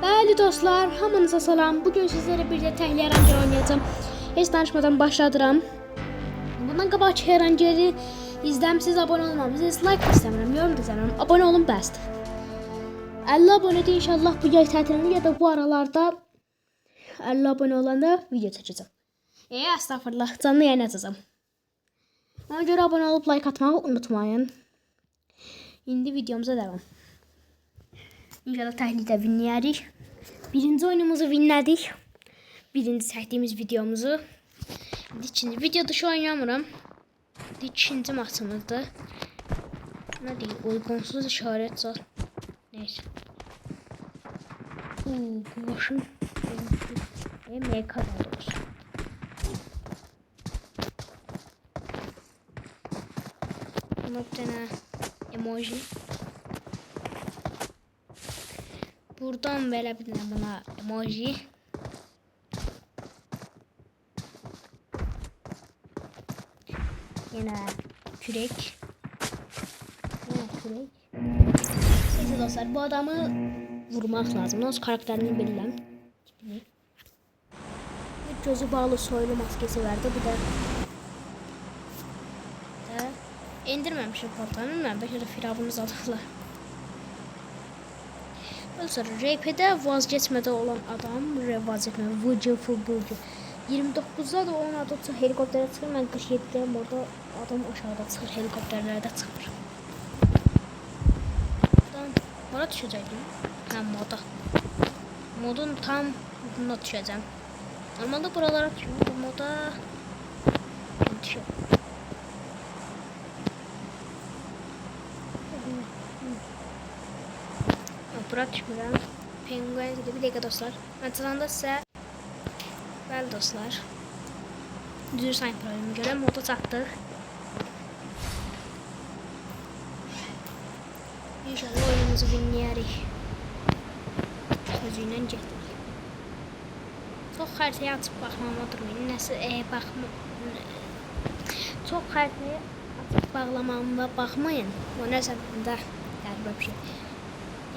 Bəli dostlar, hamınıza salam. Bugün sizlərə bir də təhliyə rəngeri oynayacağım. Heç danışmadan başladıram. Bundan qabaqki rəngeri izləmisiz, abunə olmamısınız. Like istəmirəm, yorum da istəmirəm. Abunə olun bəsdir. 50 abunədə inşallah bu yay tətilində ya da bu aralarda 50 abunə olanda video çəkəcəm. Estağfurullah, canlı yayın açacağım. Ona görə abunə olub like atmağı unutmayın. İndi videomuza devam. İnşallah təhlidə winləyərik. Birinci oyunumuzu winlədik. Birinci çəkdiyimiz videomuzu. İkinci video dışı oynamıram. İkinci maçımızdır. Nə deyil? Uygunsuz işarət zor. Neyse. Bu başın MK olsun. Buna bir tane emoji. Buradan belə bir dənə buna emoji. Yenə kürək. Neyse dostlar, bu adamı vurmaq lazım. Nasıl karakterini bilirəm. Gözü bağlı soylu maskesi verdi. Bir de indirməmişim portanı. Mən bəlkə də firavunu alırlar. Sonra RP'de vazgeçmede olan adam, vazgeçmede, vıcı. 29'da da onun adı çıxır, helikopterə çıxır. Mən 47'deyim, orada adam aşağıda çıxır, helikopterlərdə çıxır. Buna düşəcəkdim. Həm moda. Modun tam buna düşəcəm. Normalde buralara düşür, moda düşür. Bura düşmürəm. Penguen dedi. Bir dakika dostlar. Açılanda sizə bəli dostlar. Düzür sayın problemi görə moda çatdıq. İnşallah oyunumuzu winləyərik. Sözü ilə getdik. Çox xəritəyə açıb baxmama durmayın. Nəsə çox xəritəyə açıb bağlamamına baxmayın. O nəsə də qəribə bir şey.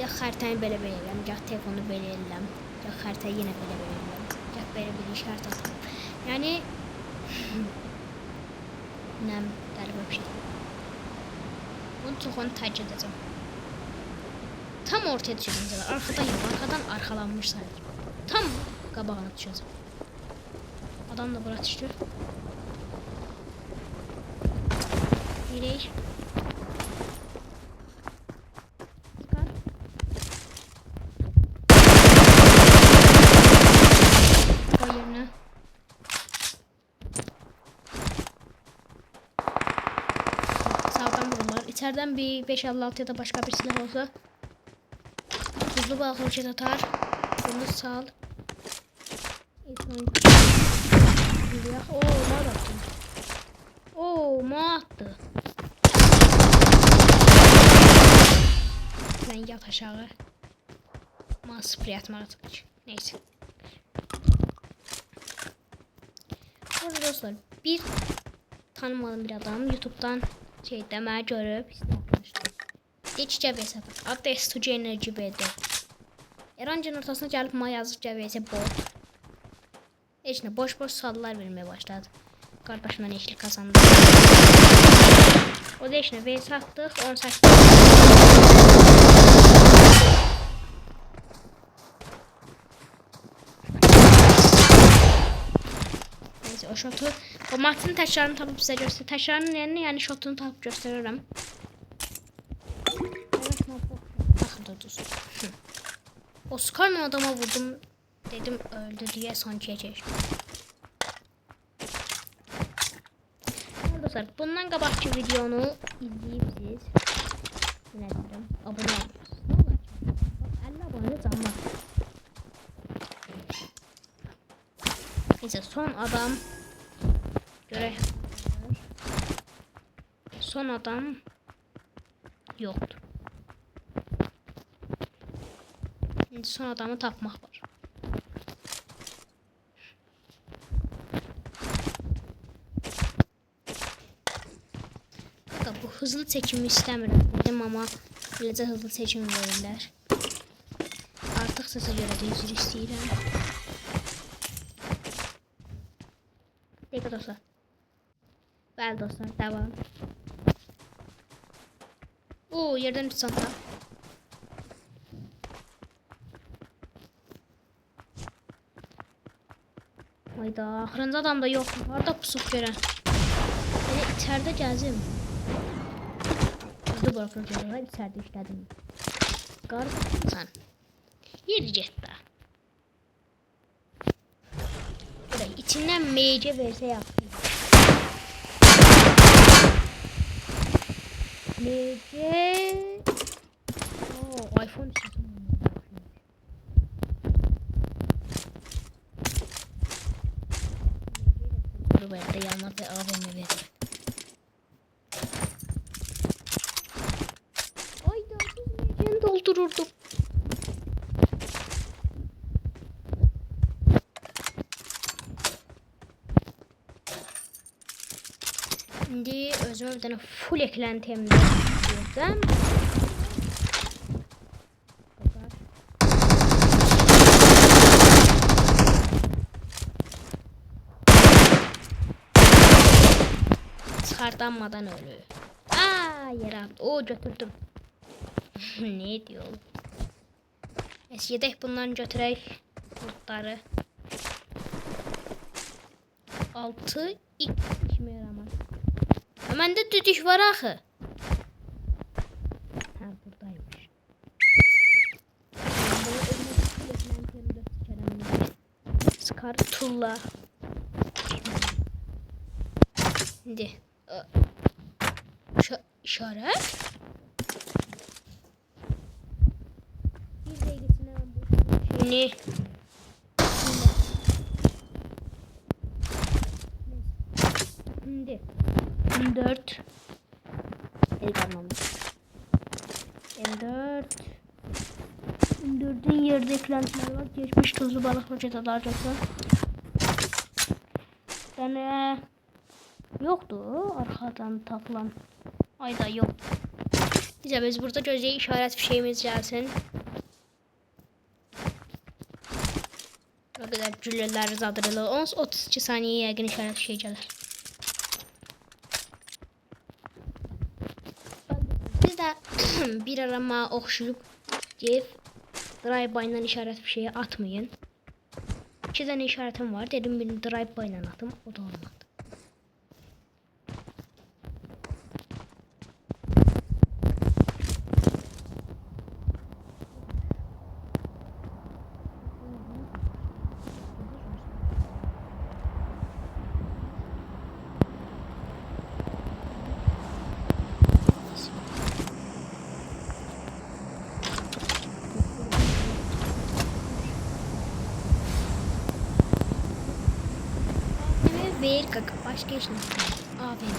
Ya xəritəni belə eləyirəm, ya telefonu belə eləyirəm, ya xəritəni yenə belə eləyirəm, ya belə bir işarət atırım. Yəni nəm qəribə bir şey. Bunu çoxunu tərcih edəcəm. Tam ortaya düşəcəm. Arxadan yox, arxadan arxalanmış sayılır. Tam qabağına düşəcəm. Adam da bura düşdü. Yürək. İçeriden bir 556 ya da başka bir silah olsa buzlu balık roket atar. Bunu sal. Ma attı. Ben yat aşağı. Ma sprey atmak atmış. Neyse. Burada dostlar bir tanımadığım bir adam YouTube'dan demeye görüp yapmıştım. Geç CVS adı Estucu Enerji BD. Erancının ortasına gelip ma yazıb CVS bot. Heç nə boş sallar vermeye başladı. Kardeşimden eşlik kazandı. O da heç nə VS atdıq, 18. Neyse o şotu, o matın təşkilatını tapıp size göster. Təşkilatının yerini yani şotunu tapıp gösteririm. Oscar'la adama vurdum dedim öldü diye sanki geçtim. Arkadaşlar bundan qabaqki videonu izleyip siz ne dedim abone olmuyorsunuz. Ne olacak? 50 abone canlı. Neyse son adam görev. Son adam yoktu. Şimdi son adamı tapmaq var. Bu hızlı çekimi istəmirəm dedim, amma beləcə hızlı çekim verirlər. Artıq qısasa görə də üzr istəyirəm. Dəqiqə dostlar. Bəli dostlar, devam. Oo, yerdən 3 çanta. Hayda, axırıncı adam da yox. Harada pusub görən? Elə içəridə gəzim. Hızlı bırakır görən, içəridə işlədim. Qarsan. Yeri get də. Buraya içindən MC versə yapayım. MC. Oo, iPhone sistemi. Buraya da yanmadı AVM verir. Ayda MC'ni doldururdum. Şimdi özüme bir tane full eklentimde yapacağım. Çıkartamadan ölü. Aa, yere attı. Oo, götürdüm. Ne diyor? Yedek bundan götürək kurtları. 6 ilk işime yaramaz. Hemen de düdük var axı. Ha, buradaymış. Sıkar tulla. Şimdi işaret. Bir de gitsin hemen bu şeyini. Şimdi 4 el kalmamış. 4 4'ün yerde eklentiler var. Geçmiş tuzlu balık roçeta daha çok var. Yani yoktu arkadan takılan. Ayda yok. Güzel, biz burada gözeye işaret bir şeyimiz gelsin. O kadar cülleler zadırılı. 32 saniyeye yakın işaret bir şey gelir. Siz de bir arama oxşuyup deyip drive-by ilə işaret bir şeyi atmayın. 2 tane işaretim var. Dedim birini drive-by ilə atım. O da olmadı. Bir kaka başka iş nasıl? AVM.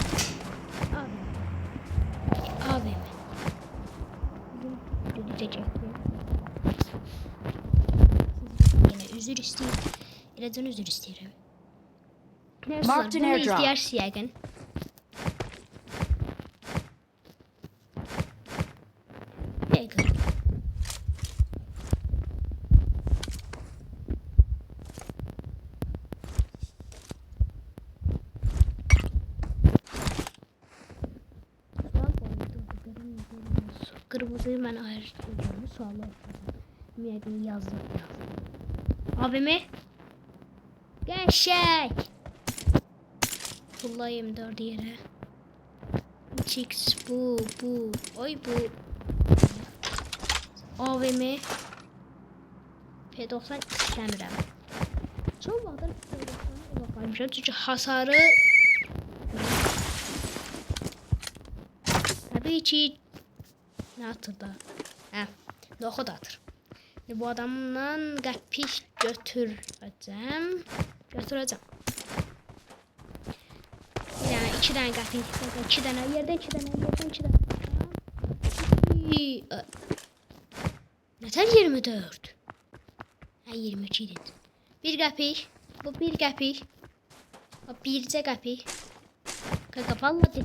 AVM. Gidecek. Yine üzür isteyeyim. İlacın üzür isteyeyim. Marked an airdrop. İhtiyaç siyagen. Peki. Kırmızıyı mən ayırdım. Sualı ümumiyyətlə yazdım. Abimi qəşək. Pullayım 4 yerə. 3x bu. Oy bu. Abimi P90 istəmirəm. Çox vaxtdır P90'a baxmışam. Çünki hasarı təbii ki ne atır da? Hə, noxud atır. Bu adamdan qəpik götürəcəm. Yəni 2 dənə qəpik, 2 dənə, yerdən 2 dənə. Nətər 24? Hə, 22 idi. 1 qəpik, bu 1 qəpik. O bircə qəpik. Qaqa vallahi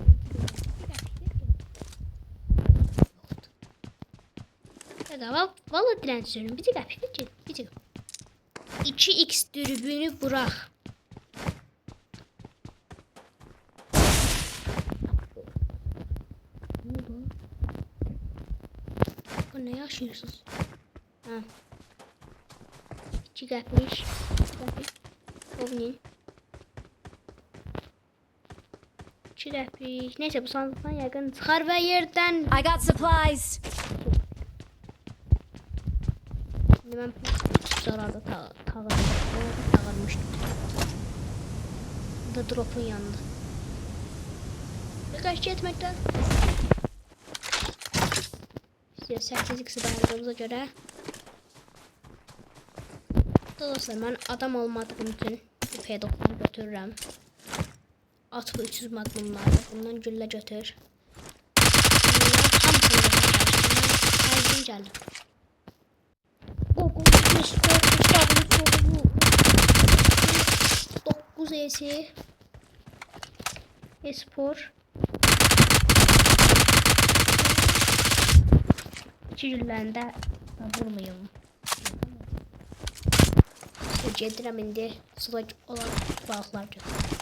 vallahi direnç söylüyorum. Bir tek 2x dürbünü bırak. Bu ne yaşıyorsunuz? Ha. 2 qəpik. Ovnin. 2 qəpik. Neyse bu sandıktan yakın çıkar ve yerden. I got supplies. Şimdi ben zararda tağırmıştım. Bu da drop'un yanında. Birkaç etmekten. Size 8x'i dayanacağımıza göre. Dostlar ben adam olmadığım için bu P90'ı götürürüm. At bu 300 magnumlarda. Bundan gülle götür. Her gün geldim. 9 esi espor 2 güllərində vurmayım. Gedirəm indi suda olan balıqlar götürürəm.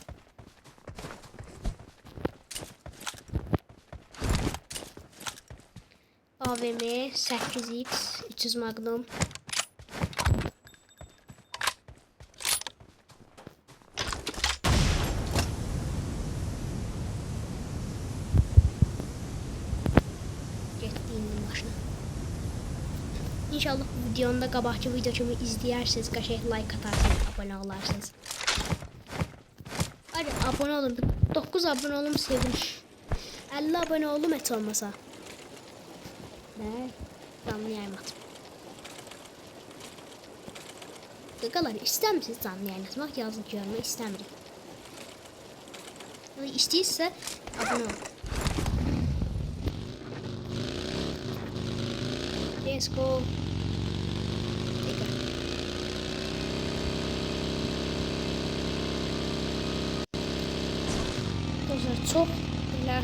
AVM 8x 300 magnum. İnşallah bu videonun da qabaqki video kimi izləyirsiniz, qəşəng like atarsınız, abunə olarsınız. Hadi abunə olun. 9 abunə olum sevinirim. 50 abunə olum heç olmasa. Ne? Canlı yayın atım. Qaqalar, istəmirsiniz canlı yayın atmaq, yazın görmək istəmirik. İstəyirsə abunə olun. Let's go. Dostlar çok böyle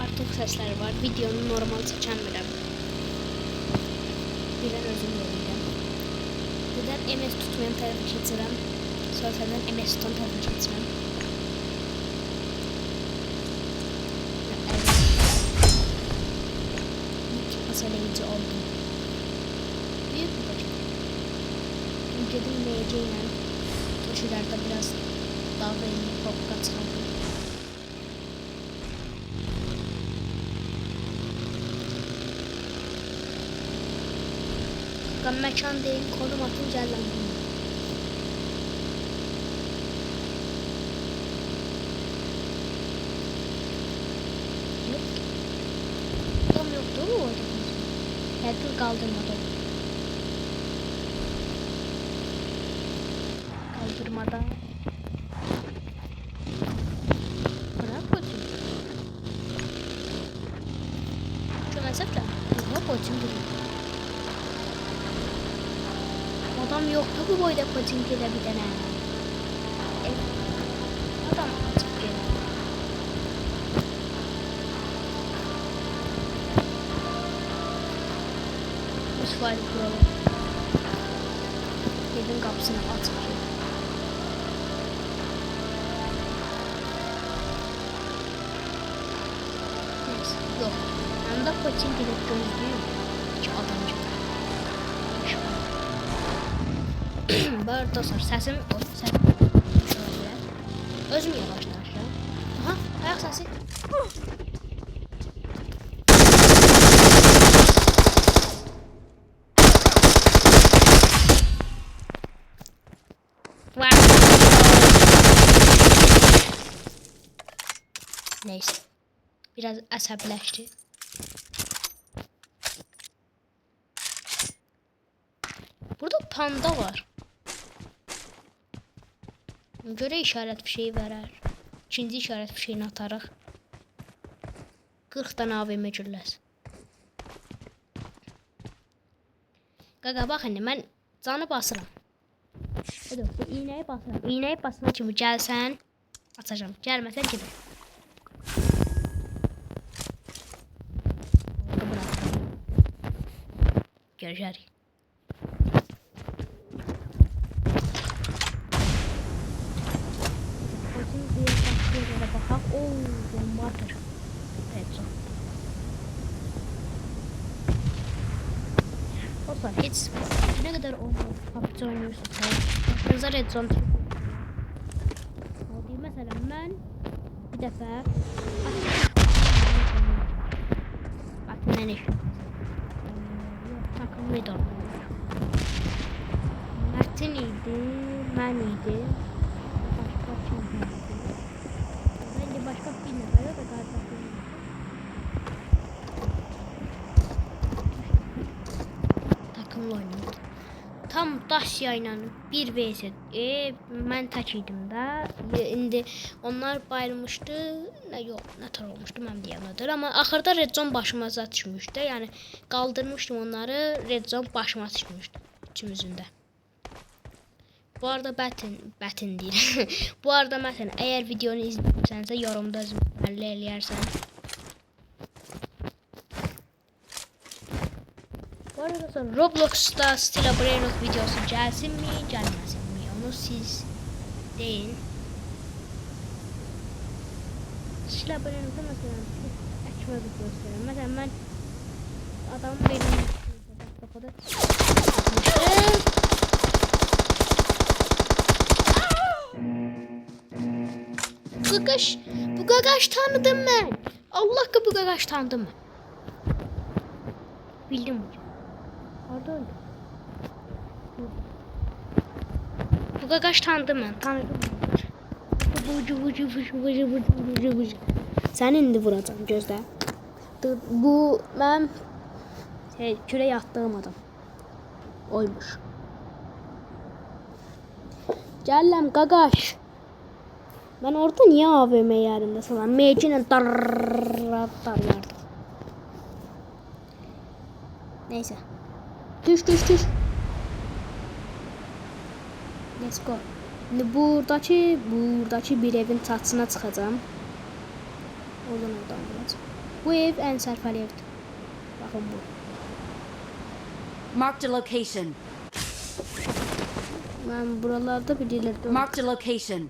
artık sesler var. Videonu normal çəkənmirəm. Birdən özüm verəcəm. Birdən MS tutmayan tərəfə keçirəm. Sonra MS tutan tərəfə keçirəm. Asaleyici oldum. Büyük bir başarı. Dedim MC ile köşelerde biraz dalgayım, popka çaldım. Ben mekan değil, konum atın cellendim. Yok. Tam yoktu mu orada? Yakın kaldırmada. Kaldırmada. Bırak bakayım. Şu mesafle. Bırak bakayım duruyor. Adam yoktu bu boyda patinkiyle bir tane. Adam açık geliyor. Var kuralım. Evin kapısına atmayın. Neyse yok. Ben de paçin gidip gözlüyüm. Hiç adamcık. Bu arada dostlar sesim şöyle. Özüm yavaşlar. Aha ayak sesi. Neyse. Biraz əsəbləşdi. Burada panda var. Göre işaret fişeği verer. İkinci işaret fişeğini atarıq. 40 tane AVM gülləs. Qaqa bax indi mən canı basıram. Hadi bu iğneyi basıram. İğneyi basana kimi gəlsən açacağım. Gəlməsən kimi. Görüşərik. Artır. Red zone. Dostlar hiç ne kadar PUBG oynuyorsunuz. Aklınıza red zone mesela ben bir defa bakın ne bakın video Martin idi, ben idi, başka kim vardı? Bence başka bir ne var da galiba. Takımla oynadım. Tam Dacia ilə bir vs mən tək idim də. İndi onlar bayılmışdı. Nə tar olmuşdu mən deyəmədir. Amma axırda red zone başımıza düşmüşdü. Yəni qaldırmışdım onları, red zone başıma düşmüşdü üçümüzün də. Bu arada bətin deyir. Bu arada məsələn əgər videonu izləyirsənsə yorumda zəmbəlli eləyərsən. Bu arada Roblox'ta Stella Brainrot videosu gelsin mi, gelmesin mi? Onu siz deyin. Stella Brainrot'a mesela açma bir gösterelim. Mesela ben adamın benim kafada bu gagaş tanıdım ben. Allah ki bu gagaş tanıdım ben. Bildim hocam. Orada öldü. Bu gagaş tanıdım ben. Tanıdım. Sen indi vuracağım gözle. Bu ben küre attığım adam. Oymuş. Gellem gagaş. Ben orada niye AVM yerinde salam? Mecinen darlardım. Neyse. Düş. Let's go. Şimdi buradaki bir evin çatısına çıkacağım. Oradan bulacağım. Bu ev en sərfəli evdir. Bakın bu. Marked a location. Ben buralarda bilirdim. Marked a location.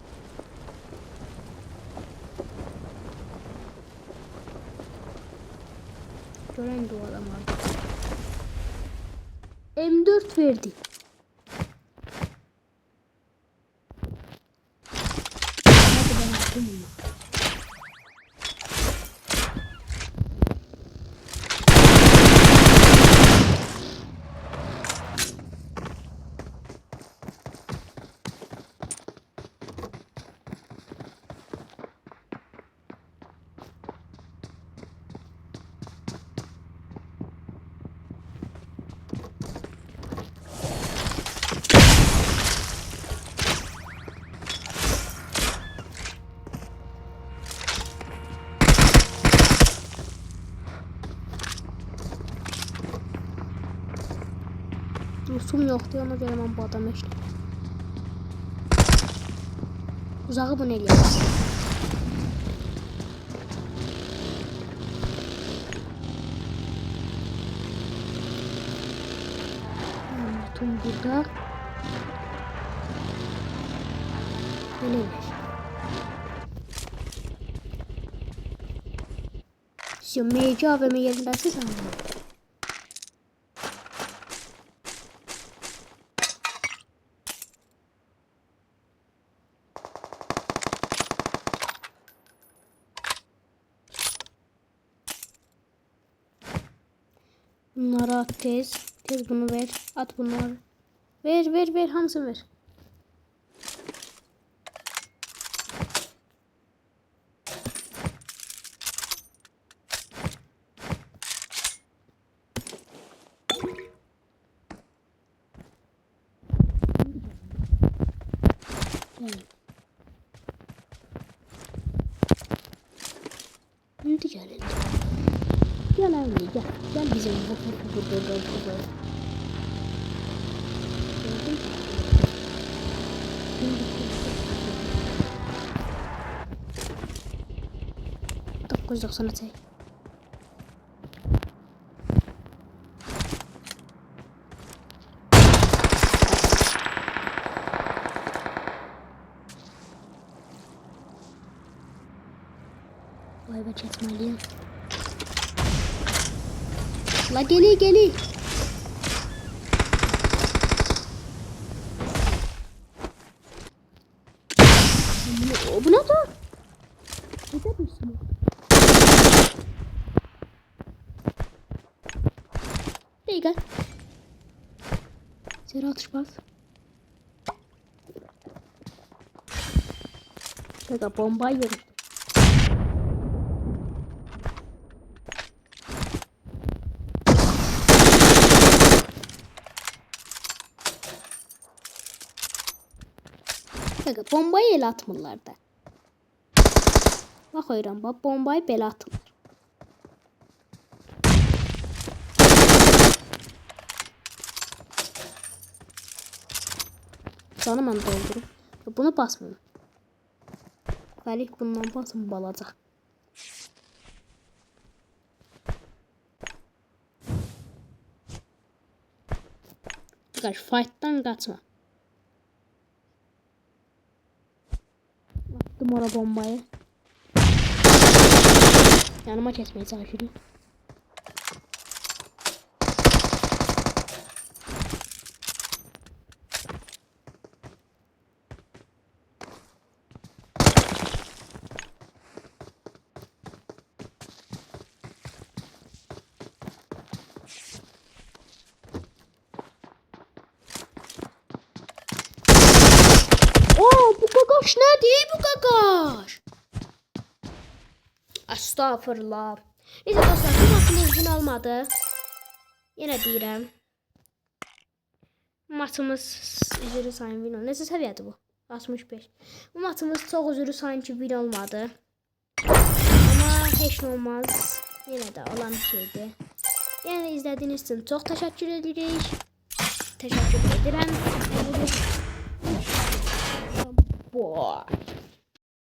Gören de o adam vardı. M4 verdi. Hadi ben attım bunu. Dostum yoktu ona göre ben bu adamı işte. Uzağı bu ne diyor? Tüm burada. Bu neymiş? Şu MC AVM yerindeyse sanırım. Bunları at tez. Tez bunu ver. At bunları. Ver. Hamsın ver. Şimdi gel. Gel abi gel. Gel bizim burada. Dokuz 90 atay. eve geçmeliyim. La geli. Bu ne da? Yeter misin? Gel. Seri atış bas. Şurada bombayı yedim. Bakın bombayı el atmırlar da. Bak hayran bak bombayı belə atılır. Canım ben doldurup. Bunu basmıyorum. Galik bundan basın balaca. Kaç fight'tan kaçma. Attım oraya bombayı. Yanıma kesmeye çalışıyorum. Bu gagaş ne değil bu gagaş? Estağfurullah. Neyse dostlar bu maçın izin almadı. Yine deyirəm. Maçımız üzürü sayın win olmadı. Neyse səviyyədir bu. 65. Bu maçımız çok üzürü sayın ki win olmadı. Ama heç nə olmaz. Yine de olan bir şeydi. Yani izlediğiniz için çok teşekkür edirik. Teşekkür ederim. Boy.